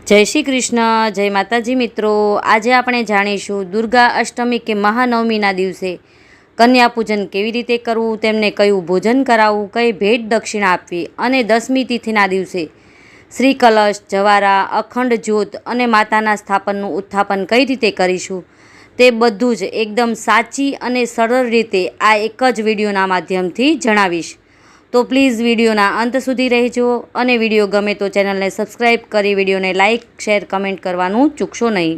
जय श्री कृष्ण। जय माताजी मित्रों। आज આપણે જાણીશું દુર્ગા અષ્ટમી કે મહાનવમીના દિવસે કન્યા પૂજન કેવી રીતે કરવું, તેમને કયું ભોજન કરાવવું, કઈ ભેટ દક્ષિણા આપવી અને 10મી તિથિના દિવસે શ્રી કલશ, જવારા, અખંડ જ્યોત અને માતાના સ્થાપનનું ઉત્થાપન કઈ રીતે કરીશું, તે બધું જ એકદમ સાચી અને સરળ રીતે આ એક જ વિડીયોના માધ્યમથી જણાવીશ। તો પ્લીઝ વિડીયોના અંત સુધી રહેજો અને વિડીયો ગમે તો ચેનલને સબસ્ક્રાઈબ કરી વિડીયોને લાઇક, શેર, કમેન્ટ કરવાનું ચૂકશો નહીં।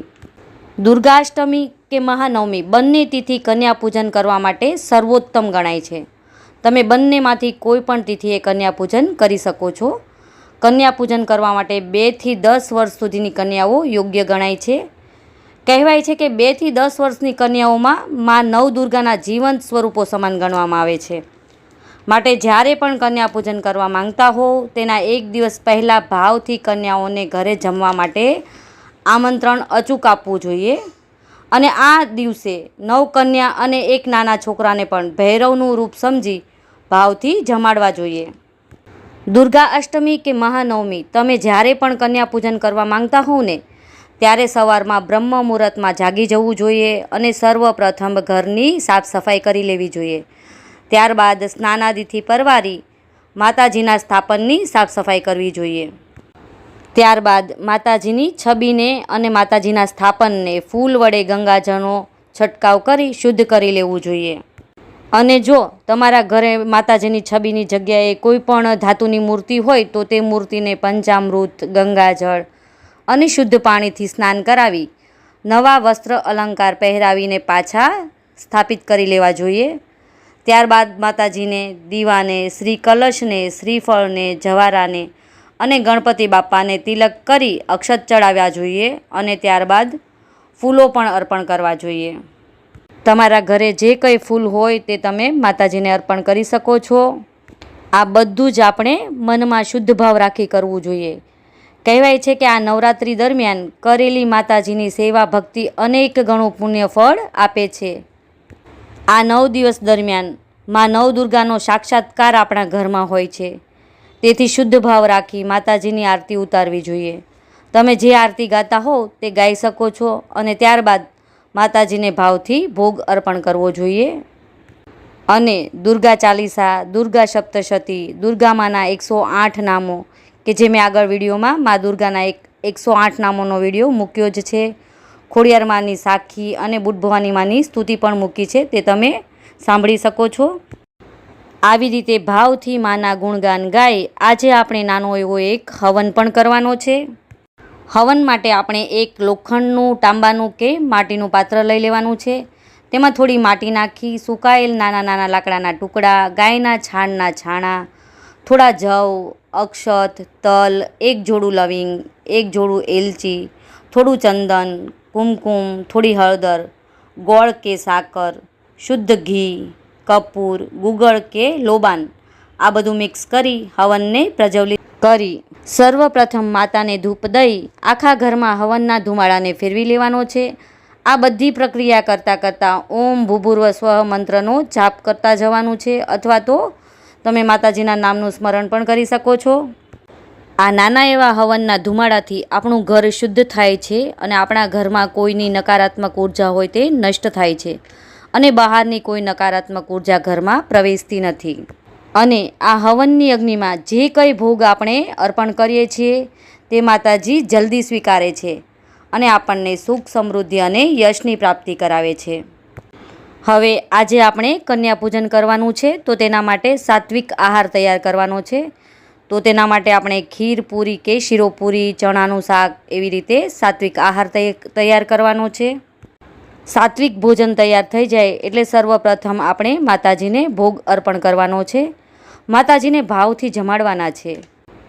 દુર્ગાષ્ટમી કે મહાનવમી બંને તિથિ કન્યા પૂજન કરવા માટે સર્વોત્તમ ગણાય છે। તમે બંનેમાંથી કોઈ પણ તિથિએ કન્યા પૂજન કરી શકો છો। કન્યા પૂજન કરવા માટે 2 થી 10 વર્ષ સુધીની કન્યાઓ યોગ્ય ગણાય છે। કહેવાય છે કે 2 થી 10 વર્ષની કન્યાઓમાં માં નવદુર્ગાના જીવંત સ્વરૂપો સમાન ગણવામાં આવે છે। માટે જ્યારે પણ કન્યા પૂજન કરવા માંગતા હો તેના એક દિવસ પહેલાં ભાવથી કન્યાઓને ઘરે જમવા માટે આમંત્રણ અચૂક આપવું જોઈએ અને આ દિવસે 9 કન્યા અને એક નાના છોકરાને પણ ભૈરવનું રૂપ સમજી ભાવથી જમાડવા જોઈએ। દુર્ગા અષ્ટમી કે મહાનવમી તમે જ્યારે પણ કન્યા પૂજન કરવા માંગતા હોવ ને ત્યારે સવારમાં બ્રહ્મ મુહૂર્તમાં જાગી જવું જોઈએ અને સર્વપ્રથમ ઘરની સાફ સફાઈ કરી લેવી જોઈએ। ત્યારબાદ સ્નાનાદિથી પરવારી માતાજીના સ્થાપનની સાફ સફાઈ કરવી જોઈએ। ત્યારબાદ માતાજીની છબીને અને માતાજીના સ્થાપનને ફૂલ વડે ગંગાજળનો છંટકાવ કરી શુદ્ધ કરી લેવું જોઈએ। અને જો તમારા ઘરે માતાજીની છબીની જગ્યાએ કોઈ પણ ધાતુની મૂર્તિ હોય તો તે મૂર્તિને પંચામૃત, ગંગાજળ અને શુદ્ધ પાણીથી સ્નાન કરાવી નવા વસ્ત્ર અલંકાર પહેરાવીને પાછા સ્થાપિત કરી લેવા જોઈએ। ત્યારબાદ માતાજીને, દીવાને, શ્રી કલશને, શ્રીફળને, જવારાને અને ગણપતિ બાપાને તિલક કરી અક્ષત ચડાવવા જોઈએ અને ત્યારબાદ ફૂલો પણ અર્પણ કરવા જોઈએ। તમારા ઘરે જે કંઈ ફૂલ હોય તે તમે માતાજીને અર્પણ કરી શકો છો। આ બધું જ આપણે મનમાં શુદ્ધ ભાવ રાખી કરવું જોઈએ। કહેવાય છે કે આ નવરાત્રિ દરમિયાન કરેલી માતાજીની સેવા ભક્તિ અનેક ગણું પુણ્ય ફળ આપે છે। આ 9 દિવસ દરમિયાન માં નવદુર્ગાનો સાક્ષાત્કાર આપણા ઘરમાં હોય છે, તેથી શુદ્ધ ભાવ રાખી માતાજીની આરતી ઉતારવી જોઈએ। તમે જે આરતી ગાતા હો તે ગાઈ શકો છો અને ત્યારબાદ માતાજીને ભાવથી ભોગ અર્પણ કરવો જોઈએ। અને દુર્ગા ચાલીસા, દુર્ગા સપ્તશતી, દુર્ગામાના 108 નામો કે જે મેં આગળ વિડીયોમાં મા દુર્ગાના 108 નામોનો વિડીયો મૂક્યો જ છે। ખોડિયારમાંની સાખી અને બુટ ભવાની માની સ્તુતિ પણ મૂકી છે, તે તમે સાંભળી શકો છો। આવી રીતે ભાવથી માના ગુણગાન ગાઈ આજે આપણે નાનો એવો એક હવન પણ કરવાનો છે। હવન માટે આપણે એક લોખંડનું, તાંબાનું કે માટીનું પાત્ર લઈ લેવાનું છે। તેમાં થોડી માટી નાખી સુકાયેલ નાના નાના લાકડાના ટુકડા, ગાયના છાણના છાણા, થોડા જવ, અક્ષત, તલ, એક જોડું લવિંગ, એક જોડું એલચી, થોડું ચંદન, કુમકુમ, થોડી હળદર, ગોળ કે સાકર, શુદ્ધ ઘી, કપૂર, ગુગળ કે લોબાન આ બધું મિક્સ કરી હવનને પ્રજ્વલિત કરી સર્વપ્રથમ માતાને ધૂપ દઈ આખા ઘરમાં હવનના ધુમાડાને ફેરવી લેવાનો છે। આ બધી પ્રક્રિયા કરતાં કરતાં ઓમ ભૂભુર્વ સ્વઃ મંત્રનો જાપ કરતા જવાનું છે અથવા તો તમે માતાજીના નામનું સ્મરણ પણ કરી શકો છો। આ નાના એવા હવનના ધુમાડાથી આપણું ઘર શુદ્ધ થાય છે અને આપણા ઘરમાં કોઈની નકારાત્મક ઉર્જા હોય તે નષ્ટ થાય છે અને બહારની કોઈ નકારાત્મક ઉર્જા ઘરમાં પ્રવેશતી નથી। અને આ હવનની અગ્નિમાં જે કંઈ ભોગ આપણે અર્પણ કરીએ છીએ તે માતાજી જલ્દી સ્વીકારે છે અને આપણને સુખ, સમૃદ્ધિ અને યશની પ્રાપ્તિ કરાવે છે। હવે આજે આપણે કન્યા પૂજન કરવાનું છે તો તેના માટે સાત્વિક આહાર તૈયાર કરવાનો છે। તો તેના માટે આપણે ખીર પૂરી કે શીરો પૂરી, ચણાનું શાક એવી રીતે સાત્વિક આહાર તૈયાર કરવાનો છે। સાત્વિક ભોજન તૈયાર થઈ જાય એટલે સર્વપ્રથમ આપણે માતાજીને ભોગ અર્પણ કરવાનો છે। માતાજીને ભાવથી જમાડવાના છે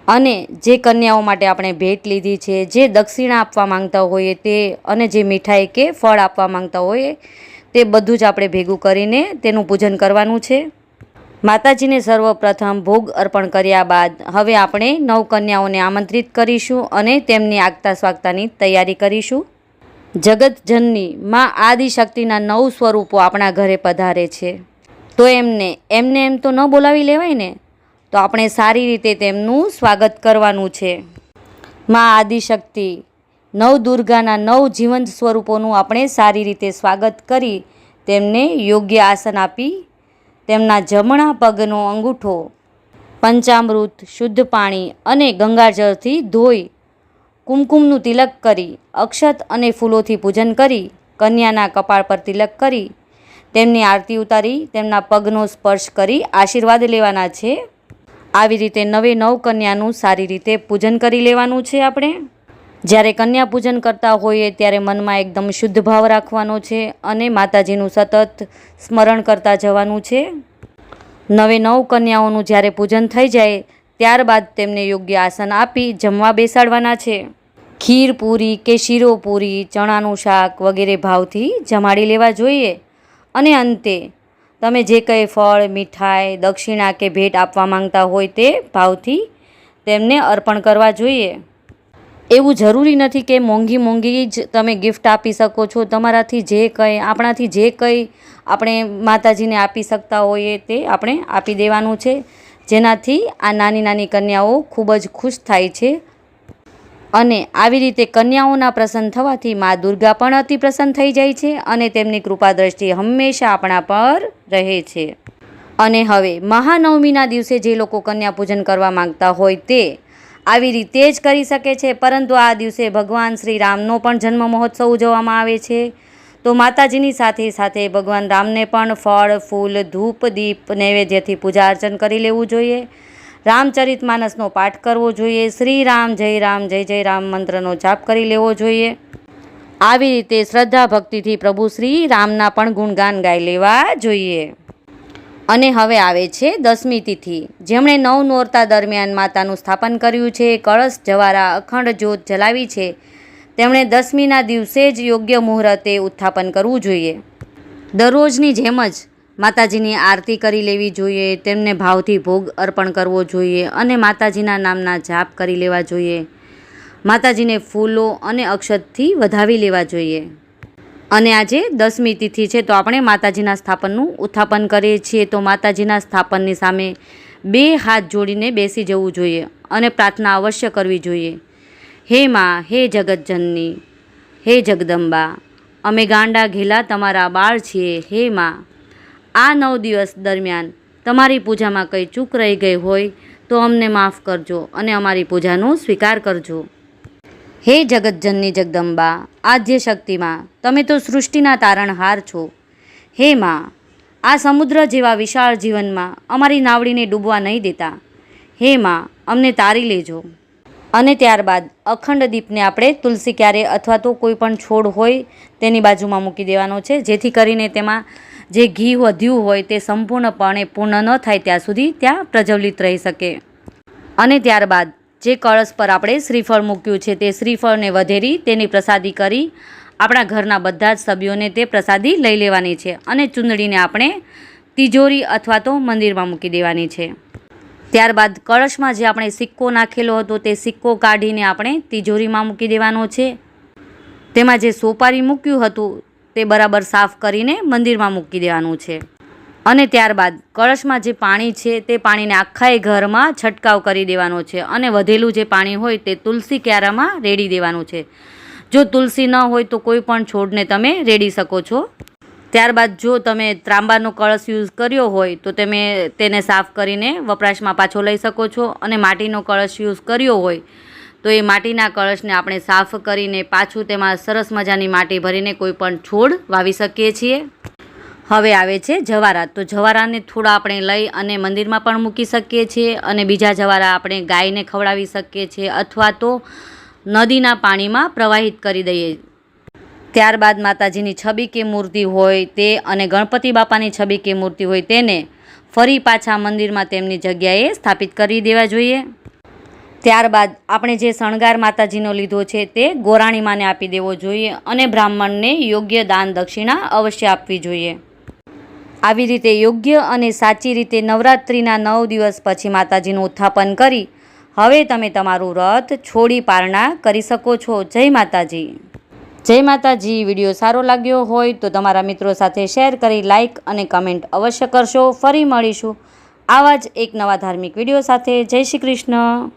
અને જે કન્યાઓ માટે આપણે ભેટ લીધી છે, જે દક્ષિણા આપવા માંગતા હોઈએ તે અને જે મીઠાઈ કે ફળ આપવા માંગતા હોઈએ તે બધું જ આપણે ભેગું કરીને તેનું પૂજન કરવાનું છે। માતાજીને સર્વપ્રથમ ભોગ અર્પણ કર્યા બાદ હવે આપણે 9 કન્યાઓને આમંત્રિત કરીશું અને તેમની આગતા સ્વાગતાની તૈયારી કરીશું। જગતજનની માં આદિશક્તિના 9 સ્વરૂપો આપણા ઘરે પધારે છે તો એમને એમ તો ન બોલાવી લેવાય ને, તો આપણે સારી રીતે તેમનું સ્વાગત કરવાનું છે। માં આદિશક્તિ નવદુર્ગાના 9 જીવંત સ્વરૂપોનું આપણે સારી રીતે સ્વાગત કરી તેમને યોગ્ય આસન આપી તેમના જમણા પગનો અંગૂઠો પંચામૃત, શુદ્ધ પાણી અને ગંગાજળથી ધોઈ કુમકુમનું તિલક કરી અક્ષત અને ફૂલોથી પૂજન કરી કન્યાના કપાળ પર તિલક કરી તેમની આરતી ઉતારી તેમના પગનો સ્પર્શ કરી આશીર્વાદ લેવાના છે. આવી રીતે 9 કન્યાનું સારી રીતે પૂજન કરી લેવાનું છે. આપણે જ્યારે કન્યા પૂજન કરતા હોઈએ ત્યારે મનમાં એકદમ શુદ્ધ ભાવ રાખવાનો છે અને માતાજીનું સતત સ્મરણ કરતા જવાનું છે. 9 કન્યાઓનું જ્યારે પૂજન થઈ જાય ત્યારબાદ તેમને યોગ્ય આસન આપી જમવા બેસાડવાના છે. ખીર પૂરી કે શીરો પૂરી, ચણાનું શાક વગેરે ભાવથી જમાડી લેવા જોઈએ અને અંતે તમે જે કંઈ ફળ, મીઠાઈ, દક્ષિણા કે ભેટ આપવા માંગતા હોય તે ભાવથી તેમને અર્પણ કરવા જોઈએ. એવું જરૂરી નથી કે મોંઘી જ તમે ગિફ્ટ આપી શકો છો. તમારાથી જે કંઈ આપણાથી જે કંઈ આપણે માતાજીને આપી શકતા હોઈએ તે આપણે આપી દેવાનું છે, જેનાથી આ નાની કન્યાઓ ખૂબ જ ખુશ થાય છે. અને આવી રીતે કન્યાઓના પ્રસન્ન થવાથી મા દુર્ગા પણ અતિ પ્રસન્ન થઈ જાય છે અને તેમની કૃપા દ્રષ્ટિ હંમેશા આપણા પર રહે છે. અને હવે મહાનવમીના દિવસે જે લોકો કન્યા પૂજન કરવા માંગતા હોય તે આવી રીતે જ કરી શકે છે, પરંતુ આ દિવસે ભગવાન શ્રી રામનો પણ જન્મ મહોત્સવ ઉજવવામાં આવે છે. તો માતાજીની સાથે સાથે ભગવાન રામને પણ ફળ, ફૂલ, ધૂપ, દીપ નૈવેદ્યથી પૂજા અર્ચન કરી લેવું જોઈએ. રામચરિત માનસનો પાઠ કરવો જોઈએ. શ્રી રામ જય જય રામ મંત્રનો જાપ કરી લેવો જોઈએ. આવી રીતે શ્રદ્ધા ભક્તિથી પ્રભુ શ્રી રામના પણ ગુણગાન ગાઈ લેવા જોઈએ. અને હવે આવે છે 10મી તિથિ. જેમણે 9 નોરતા દરમિયાન માતાનું સ્થાપન કર્યું છે, કળશ, જવારા, અખંડ જ્યોત જલાવી છે, તેમણે 10મીના દિવસે જ યોગ્ય મુહૂર્તે ઉત્થાપન કરવું જોઈએ. દરરોજની જેમ જ માતાજીની આરતી કરી લેવી જોઈએ, તેમને ભાવથી ભોગ અર્પણ કરવો જોઈએ અને માતાજીના નામના જાપ કરી લેવા જોઈએ. માતાજીને ફૂલો અને અક્ષતથી વધાવી લેવા જોઈએ. અને આજે 10મી તિથિ છે તો આપણે માતાજીના સ્થાપનનું ઉત્થાપન કરીએ છીએ, તો માતાજીના સ્થાપનની સામે 2 હાથ જોડીને બેસી જવું જોઈએ અને પ્રાર્થના અવશ્ય કરવી જોઈએ. હે માં, હે જગતજનની, હે જગદંબા, અમે ગાંડા ઘેલા તમારા બાળ છીએ. હે માં, આ 9 દિવસ દરમિયાન તમારી પૂજામાં કંઈ ચૂક રહી ગઈ હોય તો અમને માફ કરજો અને અમારી પૂજાનો સ્વીકાર કરજો. હે જગતજનની જગદંબા, આદ્ય શક્તિમાં, તમે તો સૃષ્ટિના તારણહાર છો. હે માં, આ સમુદ્ર જેવા વિશાળ જીવનમાં અમારી નાવડીને ડૂબવા નહીં દેતા. હે માં, અમને તારી લેજો. અને ત્યારબાદ અખંડ દીપને આપણે તુલસી ક્યારે અથવા તો કોઈ પણ છોડ હોય તેની બાજુમાં મૂકી દેવાનો છે, જેથી કરીને તેમાં જે ઘી વધ્યું હોય તે સંપૂર્ણપણે પૂર્ણ ન થાય ત્યાં સુધી ત્યાં પ્રજ્વલિત રહી શકે. અને ત્યારબાદ જે કળશ પર આપણે શ્રીફળ મૂક્યું છે તે શ્રીફળને વધેરી તેની પ્રસાદી કરી આપણા ઘરના બધા જ સભ્યોને તે પ્રસાદી લઈ લેવાની છે અને ચૂંદડીને આપણે તિજોરી અથવા તો મંદિરમાં મૂકી દેવાની છે. ત્યારબાદ કળશમાં જે આપણે સિક્કો નાખેલો હતો તે સિક્કો કાઢીને આપણે તિજોરીમાં મૂકી દેવાનો છે. તેમાં જે સોપારી મૂક્યું હતું તે બરાબર સાફ કરીને મંદિરમાં મૂકી દેવાનું છે. અને ત્યારબાદ કળશમાં જે પાણી છે તે પાણીને આખાય ઘરમાં છંટકાવ કરી દેવાનો છે અને વધેલું જે પાણી હોય તે તુલસી ક્યારામાં રેડી દેવાનું છે. જો તુલસી ન હોય તો કોઈ પણ છોડને તમે રેડી શકો છો. ત્યારબાદ જો તમે ત્રાંબાનો કળશ યુઝ કર્યો હોય તો તમે તેને સાફ કરીને વપરાશમાં પાછો લઈ શકો છો, અને માટીનો કળશ યુઝ કર્યો હોય તો એ માટીના કળશને આપણે સાફ કરીને પાછું તેમાં સરસ મજાની માટી ભરીને કોઈ પણ છોડ વાવી શકીએ છીએ. હવે આવે છે જવારા. તો જવારાને થોડા આપણે લઈ અને મંદિરમાં પણ મૂકી શકીએ છીએ અને બીજા જવારા આપણે ગાયને ખવડાવી શકીએ છીએ અથવા તો નદીના પાણીમાં પ્રવાહિત કરી દઈએ. ત્યારબાદ માતાજીની છબી કે મૂર્તિ હોય તે અને ગણપતિ બાપાની છબી કે મૂર્તિ હોય તેને ફરી પાછા મંદિરમાં તેમની જગ્યાએ સ્થાપિત કરી દેવા જોઈએ. ત્યારબાદ આપણે જે શણગાર માતાજીનો લીધો છે તે ગોરાણી માને આપી દેવો જોઈએ અને બ્રાહ્મણને યોગ્ય દાન દક્ષિણા અવશ્ય આપવી જોઈએ. આવી રીતે યોગ્ય અને સાચી રીતે નવરાત્રિના 9 દિવસ પછી માતાજીનું ઉત્થાપન કરી હવે તમે તમારું વ્રત છોડી પારણા કરી શકો છો. જય માતાજી. જય માતાજી. વિડીયો સારો લાગ્યો હોય તો તમારા મિત્રો સાથે શેર કરી લાઈક અને કમેન્ટ અવશ્ય કરશો. ફરી મળીશું આવા જ એક નવા ધાર્મિક વિડીયો સાથે. જય શ્રી કૃષ્ણ.